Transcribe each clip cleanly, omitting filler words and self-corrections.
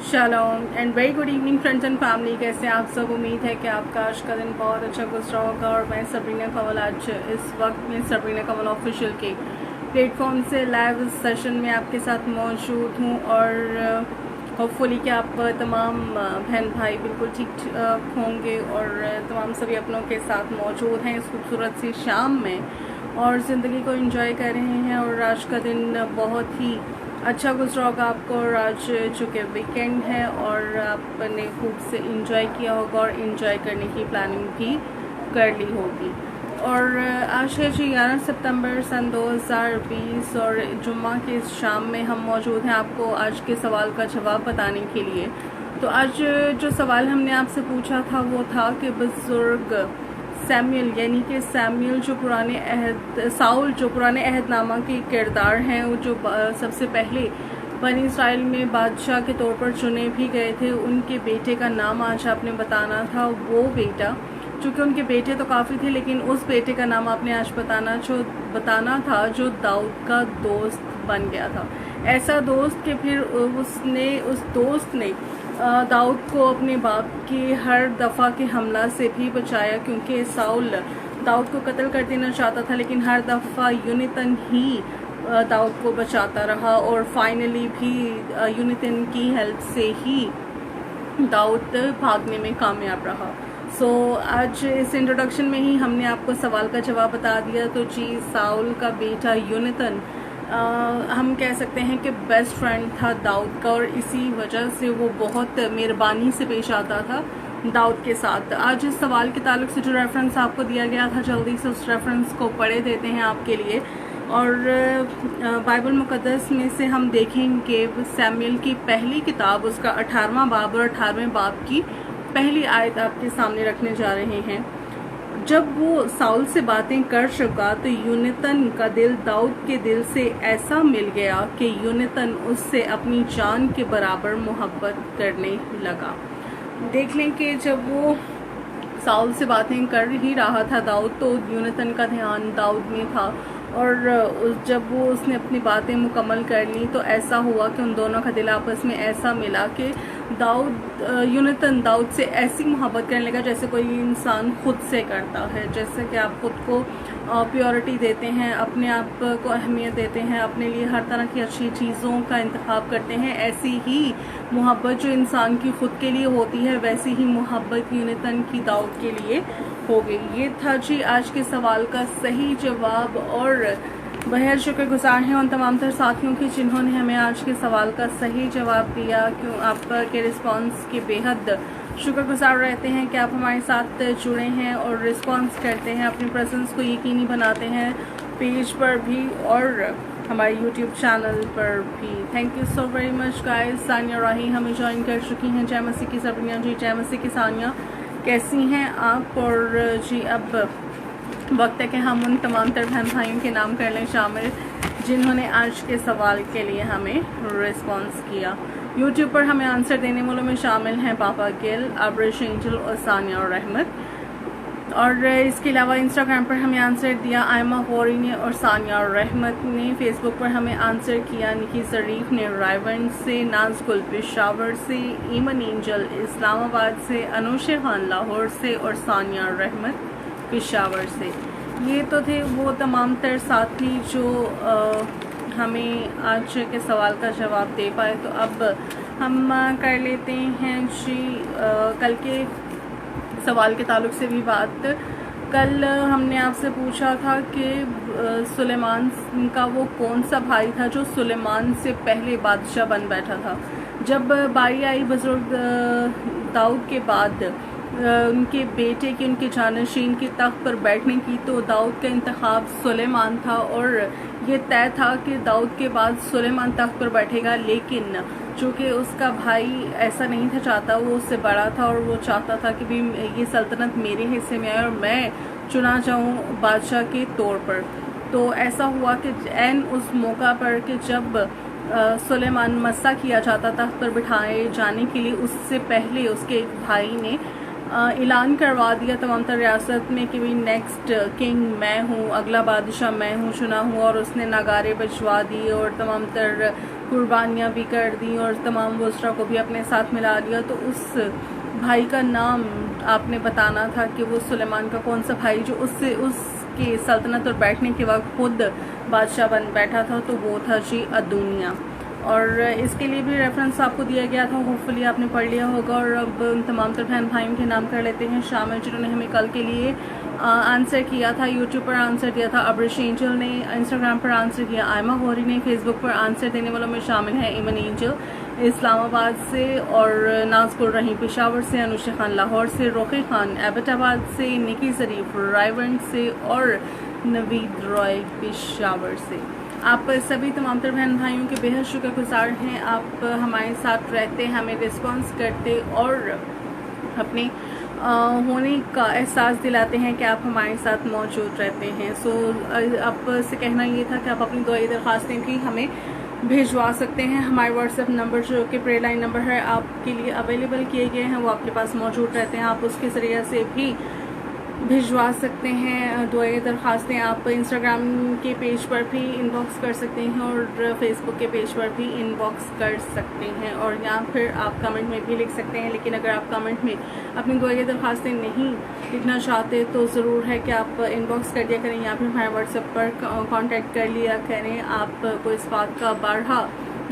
Shalom and very good evening friends and family. कैसे आप सब? उम्मीद है कि आपका आज का दिन बहुत अच्छा गुजरा होगा। और मैं सबरीना कंवल आज इस वक्त में सबरीना कंवल ऑफिशियल के प्लेटफॉर्म से लाइव सेशन में आपके साथ मौजूद हूँ। और होपफुली कि आप तमाम बहन भाई बिल्कुल ठीक होंगे और तमाम सभी अपनों के साथ मौजूद हैं इस खूबसूरत सी शाम में और ज़िंदगी को एंजॉय कर रहे हैं। और आज का दिन बहुत ही अच्छा गुजरा होगा आपको। और आज चूँकि वीकेंड है और आपने खूब से इंजॉय किया होगा और इंजॉय करने की प्लानिंग भी कर ली होगी। और आज है जी 11 सितंबर सन 2020 और जुम्मा की इस शाम में हम मौजूद हैं आपको आज के सवाल का जवाब बताने के लिए। तो आज जो सवाल हमने आपसे पूछा था वो था कि बुजुर्ग सैमुअल यानी कि सैमुअल जो पुराने अहद साउल जो पुराने अहदनामा के किरदार हैं, वो जो सबसे पहले बनी इसराइल में बादशाह के तौर पर चुने भी गए थे, उनके बेटे का नाम आज आपने बताना था। वो बेटा, चूँकि उनके बेटे तो काफ़ी थे लेकिन उस बेटे का नाम आपने आज बताना था जो दाऊद का दोस्त बन गया था। ऐसा दोस्त कि फिर उस दोस्त ने दाऊद को अपने बाप के हर दफ़ा के हमला से भी बचाया, क्योंकि साउल दाऊद को कत्ल कर देना चाहता था लेकिन हर दफ़ा यूनितन ही दाऊद को बचाता रहा। और फाइनली भी यूनितन की हेल्प से ही दाऊद भागने में कामयाब रहा। सो आज इस इंट्रोडक्शन में ही हमने आपको सवाल का जवाब बता दिया। तो जी, साउल का बेटा यूनितन हम कह सकते हैं कि बेस्ट फ्रेंड था दाऊद का और इसी वजह से वो बहुत मेहरबानी से पेश आता था दाऊद के साथ। आज इस सवाल के ताल्लुक से जो रेफरेंस आपको दिया गया था, जल्दी से उस रेफरेंस को पढ़े देते हैं आपके लिए। और बाइबल मुकद्दस में से हम देखेंगे सैमुअल की पहली किताब, उसका 18वां बाब और 18वें बाब की पहली आयत आपके सामने रखने जा रहे हैं। जब वो साउल से बातें कर चुका तो यूनितन का दिल दाऊद के दिल से ऐसा मिल गया कि यूनितन उससे अपनी जान के बराबर मोहब्बत करने लगा। देख लें कि जब वो साउल से बातें कर ही रहा था दाऊद, तो यूनितन का ध्यान दाऊद में था। और जब वो उसने अपनी बातें मुकम्मल कर ली तो ऐसा हुआ कि उन दोनों का दिल आपस में ऐसा मिला कि यूनितन दाऊद से ऐसी मोहब्बत करने लगा जैसे कोई इंसान खुद से करता है। जैसे कि आप खुद को प्योरिटी देते हैं, अपने आप को अहमियत देते हैं, अपने लिए हर तरह की अच्छी चीज़ों का इंतखाब करते हैं, ऐसी ही मोहब्बत जो इंसान की खुद के लिए होती है वैसी ही मोहब्बत यूनितन की दाऊद के लिए हो गई। ये था जी आज के सवाल का सही जवाब। और बेहद शुक्रगुजार हैं उन तमाम तर साथियों की जिन्होंने हमें आज के सवाल का सही जवाब दिया। क्यों आपके रिस्पांस के बेहद शुक्रगुजार रहते हैं कि आप हमारे साथ जुड़े हैं और रिस्पांस करते हैं, अपनी प्रेजेंस को यकीनी बनाते हैं पेज पर भी और हमारे यूट्यूब चैनल पर भी। Thank you so very much guys. Sania Rahi हमें ज्वाइन कर चुकी हैं। जय मसीह की सबरिया जी, जय मसीह की सानिया, कैसी हैं आप? और जी अब वक्त है कि हम उन तमाम तर बहन भाइयों के नाम कर लें शामिल जिन्होंने आज के सवाल के लिए हमें रिस्पांस किया। यूट्यूब पर हमें आंसर देने वालों में शामिल हैं पापा गिल, अब्रिश एंजल और सानिया और रहमत। और इसके अलावा इंस्टाग्राम पर हमें आंसर दिया आयमा होरी ने और सानिया और रहमत ने। फेसबुक पर हमें आंसर किया निकी शरीफ ने रायवन से, नाजगुल पेशावर से, ईमन एंजल इस्लामाबाद से, अनुशे खान लाहौर से और सानिया और रहमत पेशावर से। ये तो थे वो तमाम तर साथी जो हमें आज के सवाल का जवाब दे पाए। तो अब हम कर लेते हैं जी कल के सवाल के ताल्लुक से भी बात। कल हमने आपसे पूछा था कि सुलेमान का वो कौन सा भाई था जो सुलेमान से पहले बादशाह बन बैठा था। जब बारी आई बुजुर्ग दाऊद के बाद उनके बेटे की, उनके जानशीन के तख्त पर बैठने की, तो दाऊद का इंतखाब सुलेमान था और ये तय था कि दाऊद के बाद सुलेमान तख्त पर बैठेगा। लेकिन चूँकि उसका भाई ऐसा नहीं था चाहता, वो उससे बड़ा था और वो चाहता था कि भी ये सल्तनत मेरे हिस्से में आए और मैं चुना जाऊँ बादशाह के तौर पर। तो ऐसा हुआ कि ऐन उस मौका पर कि जब सुलेमान मस्सा किया जाता तख्त पर बिठाए जाने के लिए, उससे पहले उसके एक भाई ने ऐलान करवा दिया तमाम तर रियासत में कि भाई नेक्स्ट किंग मैं हूँ, अगला बादशाह मैं हूँ, चुना हूँ। और उसने नगारे बजवा दिए और तमाम तर कुर्बानियाँ भी कर दी और तमाम वुज़रा को भी अपने साथ मिला लिया। तो उस भाई का नाम आपने बताना था कि वो सुलेमान का कौन सा भाई जो उसके सल्तनत और बैठने के वक्त खुद बादशाह बन बैठा था, तो वो था जी अदुनिया। और इसके लिए भी रेफरेंस आपको दिया गया था, होपफुली आपने पढ़ लिया होगा। और अब उन तमाम तर बहन भाइयों के नाम कर लेते हैं शामिल जिन्होंने हमें कल के लिए आंसर किया था। यूट्यूब पर आंसर दिया था अब्रिश एंजल ने, इंस्टाग्राम पर आंसर किया आयमा गौरी ने, फेसबुक पर आंसर देने वालों में शामिल हैं इमन एंजल इस्लामाबाद से, और नाजगुल रहीम पेशावर से, अनुशा खान लाहौर से, रोकी खान एबटाबाद से, निकी शरीफ रायवंड से और नवीद रॉय पेशावर से। आप सभी तमाम तर बहन भाइयों के बेहद शुक्रगुजार हैं। आप हमारे साथ रहते, हमें रिस्पॉन्स करते और अपने होने का एहसास दिलाते हैं कि आप हमारे साथ मौजूद रहते हैं। सो आपसे कहना ये था कि आप अपनी दुआई दरख्वास्तें भी हमें भिजवा सकते हैं। हमारे व्हाट्सएप नंबर जो कि प्रेयर लाइन नंबर है आपके लिए अवेलेबल किए गए हैं, वो आपके पास मौजूद रहते हैं। आप उसके ज़रिए से भी भिजवा सकते हैं दुआएं दरख्वास्तें। आप इंस्टाग्राम के पेज पर भी इनबॉक्स कर सकते हैं और फेसबुक के पेज पर भी इनबॉक्स कर सकते हैं, और या फिर आप कमेंट में भी लिख सकते हैं। लेकिन अगर आप कमेंट में अपनी दुआएं दरख्वास्तें नहीं लिखना चाहते तो ज़रूर है कि आप इनबॉक्स कर दिया करें या फिर हमारे व्हाट्सएप पर कांटेक्ट कर लिया करें। आपको इस बात का बारहा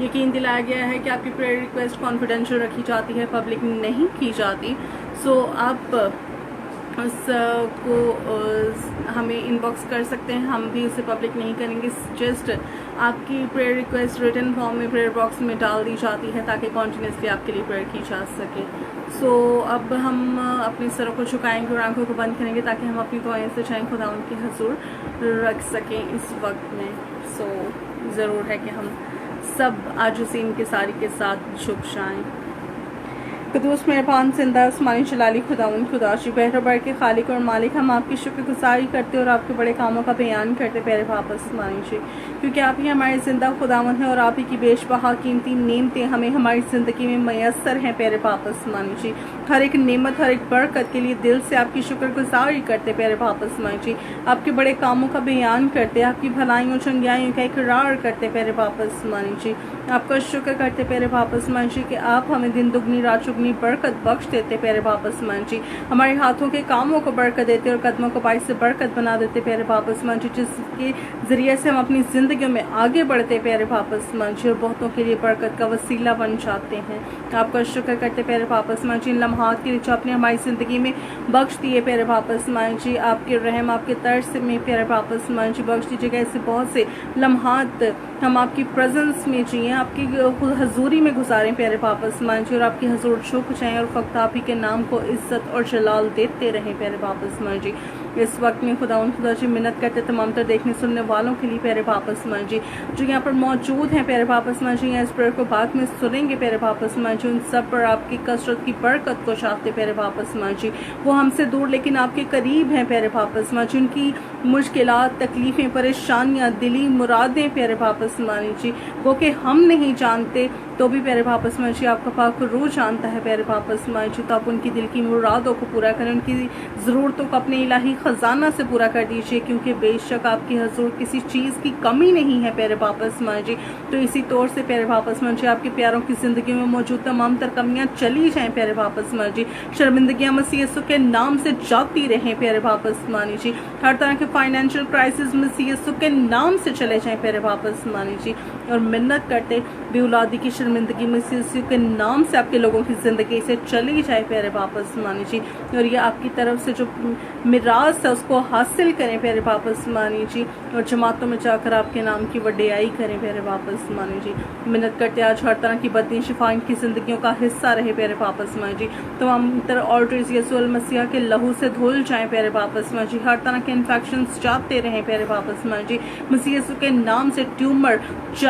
यकीन दिलाया गया है कि आपकी प्रेयर रिक्वेस्ट कॉन्फिडेंशियल रखी जाती है, पब्लिक नहीं की जाती। सो आप उसको हमें इनबॉक्स कर सकते हैं, हम भी उसे पब्लिक नहीं करेंगे। जस्ट आपकी प्रेयर रिक्वेस्ट रिटन फॉर्म में प्रेयर बॉक्स में डाल दी जाती है ताकि कॉन्टिन्यूसली आपके लिए प्रेयर की जा सके। सो अब हम अपने सरों को झुकाएंगे और आंखों को बंद करेंगे ताकि हम अपनी दुआएं से चाहें खुदा उनके हुजूर रख सकें इस वक्त में। सो ज़रूर है कि हम सब आजुज़ी इंकिसारी के साथ झुक जाएं। कदूस मेहरबान जिंदा उस्मानी जलाली खुदावंद खुदाशी बहरबर के खालिक और मालिक, हम आपकी शुक्रगुजारी करते और आपके बड़े कामों का बयान करते प्यारे वापस उस्मानी जी, क्योंकि आप ही हमारे जिंदा खुदावंद हैं और आप ही की बेशबहा कीमती नेमतें हमें हमारी ज़िंदगी में मैसर हैं प्यारे वापस उस्मानी जी। हर एक नेमत हर एक बरकत के लिए दिल से आपकी शुक्रगुजारी करते प्यारे वापस उस्मानी जी। आपके बड़े कामों का बयान करते, आपकी भलाइयों चंगियाइयों का इकरार करते प्यारे वापस उस्मानी जी। आपका शुक्र करते प्यारे वापस उस्मानी जी कि आप हमें दिन दुगनी रात चुगनी बरकत बख्श देते प्यारे वापस उस्मान जी। हमारे हाथों के कामों को बरकत देते और कदमों को बाइस से बरकत बना देते प्यारे वापस उस्मान जी, जिसके जरिए से हम अपनी जिंदगियों में आगे बढ़ते प्यारे वापस उस्मान जी और बहुतों के लिए बरकत का वसीला बन जाते हैं। आपका शुक्र करते प्यारे वापस उस्मान जी, इन लम्हात के लिए जो आपने हमारी जिंदगी में बख्श दिए प्यारे वापस उस्मान जी। आपके रहम आपके तर्स में प्यारे वापस उस्मान जी बख्श दीजिएगा। ऐसे बहुत से लम्हात हम आपकी प्रेजेंस में जिए, आपकी हजूरी में गुजारें प्यारे वापस उस्मान जी, और आपकी हजूर झुक जाएं और फक्त आप ही के नाम को इज्जत और जलाल देते रहें प्यारे वापस उस्मान जी। इस वक्त में खुदा जी मिन्नत करते तमाम तर देखने सुनने वालों के लिए प्यारे वापस उस्मान जी जो यहाँ पर मौजूद हैं प्यारे वापस उस्मान जी, इस प्रेयर को बाद में सुनेंगे प्यारे वापस उस्मान जी, उन सब पर आपकी कसरत की बरकत को चाहते प्यारे वापस उस्मान जी। वो हमसे दूर लेकिन आपके करीब हैं प्यारे वापस उस्मान जी। उनकी मुश्किलात तकलीफें परेशानियाँ दिली मुरादें प्यारे वापस उस्मान जी वो कि हम नहीं जानते तो भी प्यारे वापस उस्मान जी आपका पाक रूह जानता है प्यारे वापस उस्मान जी। तो आप उनकी दिल की मुरादों को पूरा करें, उनकी ज़रूरतों को अपने इलाही खजाना से पूरा कर दीजिए, क्योंकि बेशक आपकी हजूर किसी चीज़ की कमी नहीं है प्यारे वापस उस्मान जी। तो इसी तौर से प्यारे वापस उस्मान जी आपके प्यारों की ज़िंदगी में मौजूद तमाम तर कमियाँ चली जाएँ प्यारे वापस उस्मान जी। शर्मिंदगियाँ मसीह यीशु के नाम से जाती रहें प्यारे वापस उस्मान जी। हर तरह के फाइनेंशियल क्राइसिस मसीह यीशु के नाम से चले जाएँ प्यारे वापस उस्मान जी। और मिन्नत करते बेऔलादी की शर्मिंदगी मसीह यीशु के नाम से आपके लोगों की ज़िंदगी से चली जाए प्यारे वापस उस्मान जी, और ये आपकी तरफ से जो मिरास है उसको हासिल करें प्यारे वापस उस्मान जी, और जमातों में जाकर आपके नाम की वडियाई करें प्यारे वापस उस्मान जी। मिन्नत करते आज हर तरह की बदनी शिफा इनकी ज़िंदगियों का हिस्सा रहे प्यारे वापस उस्मान जी। तमाम तरह ऑर्डर्स यीशु मसीह के लहू से धुल जाएं प्यारे वापस उस्मान जी। हर तरह के इन्फेक्शन जाते रहें प्यारे वापस उस्मान जी। मसीह यीशु के नाम से ट्यूमर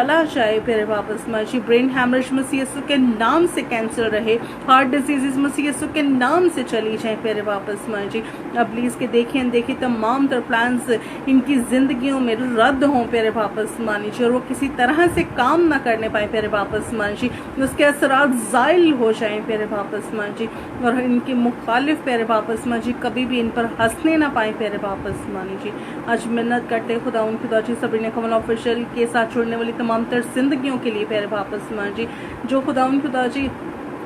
चला जाए प्यारे बाबा इस्माइल जी। ब्रेन हैमरेज मसीह यीशु के नाम से कैंसिल रहे, हार्ट डिजीजेस मसीह यीशु के नाम से चली जाए प्यारे बाबा इस्माइल जी। अब प्लीज के देखें अनदेखे तमाम तर प्लान्स इनकी जिंदगियों में रद्द हों प्यारे बाबा इस्माइल जी, और वो किसी तरह से काम ना करने पाए प्यारे बाबा इस्माइल जी, उसके असरात ज़ाइल हो जाए प्यारे बाबा इस्माइल जी, और इनके मुखालिफ प्यारे बाबा इस्माइल जी कभी भी इन पर हंसने ना पाए प्यारे बाबा इस्माइल जी। आज मिन्नत करते खुदा उन खुदा जी सबरीना कमल ऑफिशियल के साथ जुड़ने वाली तमाम तर जिंदगियों के लिए प्यारे बाबा इस्माइल जी, जो खुदा उन खुदा जी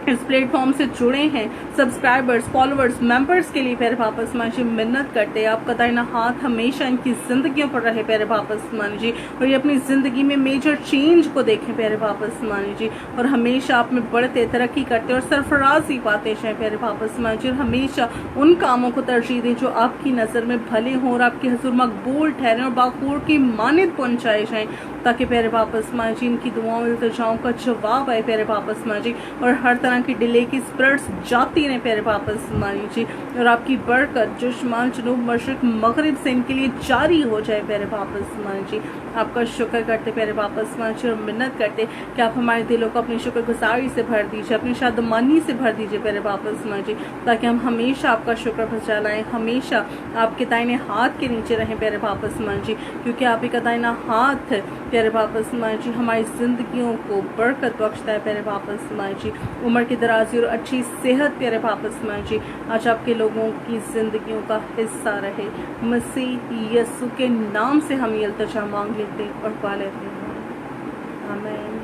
इस प्लेटफॉर्म से जुड़े हैं, सब्सक्राइबर्स, फॉलोअर्स, मेंबर्स के लिए प्यारे बाबा इस्माइल जी मिन्नत करते हैं आपका दाहिना हाथ हमेशा इनकी जिंदगियों पर रहे प्यारे बाबा इस्माइल जी, और ये अपनी जिंदगी में मेजर चेंज को देखें प्यारे बाबा इस्माइल जी, और हमेशा आप में बढ़ते, तरक्की करते और सरफराजी पाते जाए प्यारे बाबा इस्माइल जी, और हमेशा उन कामों को तरजीह दें जो आपकी नज़र में भले हों और आपकी हुजूर मकबूल ठहरें और बाखूर की मानिद पहुंचाए जाएं, ताकि प्यारे बाबा इस्माइल जी इनकी दुआओं इल्तिजाओं का जवाब आए प्यारे बाबा इस्माइल जी, और हर तरह की डिले की स्पिरिट्स जाती रहे प्यारे बाबा इस्माइल जी, और आपकी बरकत जो शुमाल जनूब मशरिक मगरिब से इनके लिए जारी हो जाए प्यारे बाबा इस्माइल जी। आपका शुक्र करते प्यारे बाबा इस्माइल जी, और मिन्नत करते कि आप हमारे दिलों को अपनी शुक्रगुजारी से भर दीजिए, अपनी शादमानी से भर दीजिए प्यारे बाबा इस्माइल जी, ताकि हम हमेशा आपका शुक्र बजा लाएं, हमेशा आपके दाहिने हाथ के नीचे रहें प्यारे बाबा इस्माइल जी, क्योंकि आप ही का दाहिना हाथ प्यारे बाबा इस्माइल जी हमारी जिंदगियों को बरकत बख्शता है प्यारे बाबा इस्माइल जी, उम्र की दराजी और अच्छी सेहत प्यारे बाबा इस्माइल जी आज आपके लोगों की जिंदगियों का हिस्सा रहे। मसीह यीशु के नाम से हम ये इल्तिजा मांग लेते और पा लेते हैं, आमीन।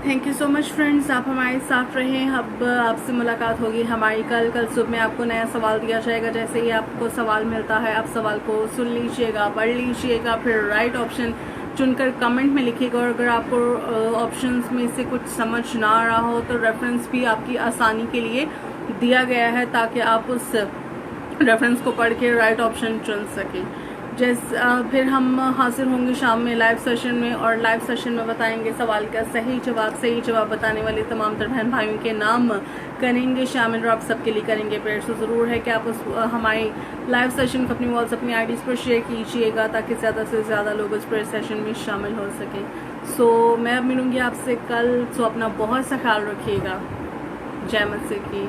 Thank you so much friends, आप हमारे साथ रहें। अब आपसे मुलाकात होगी हमारी कल सुबह में आपको नया सवाल दिया जाएगा। जैसे ही आपको सवाल मिलता है आप सवाल को सुन लीजिएगा, पढ़ लीजिएगा, फिर राइट ऑप्शन चुनकर कमेंट में लिखिएगा, और अगर आपको ऑप्शंस में से कुछ समझ ना आ रहा हो तो रेफरेंस भी आपकी आसानी के लिए दिया गया है, ताकि आप उस रेफरेंस को पढ़ के राइट ऑप्शन चुन सकें। फिर हम हाजिर होंगे शाम में लाइव सेशन में, और लाइव सेशन में बताएंगे सवाल का सही जवाब बताने वाले तमाम तर बहन भाइयों के नाम करेंगे शामिल, और आप सबके लिए करेंगे प्रेयर। तो ज़रूर है कि आप उस हमारे लाइव सेशन को अपनी वॉल्स अपनी आईडीज़ पर शेयर कीजिएगा, ताकि ज़्यादा से ज़्यादा लोग उस प्रेयर सेशन में शामिल हो सकें। सो मैं अब मिलूँगी आपसे कल, सो अपना बहुत सा ख्याल रखिएगा। जय मसीह की।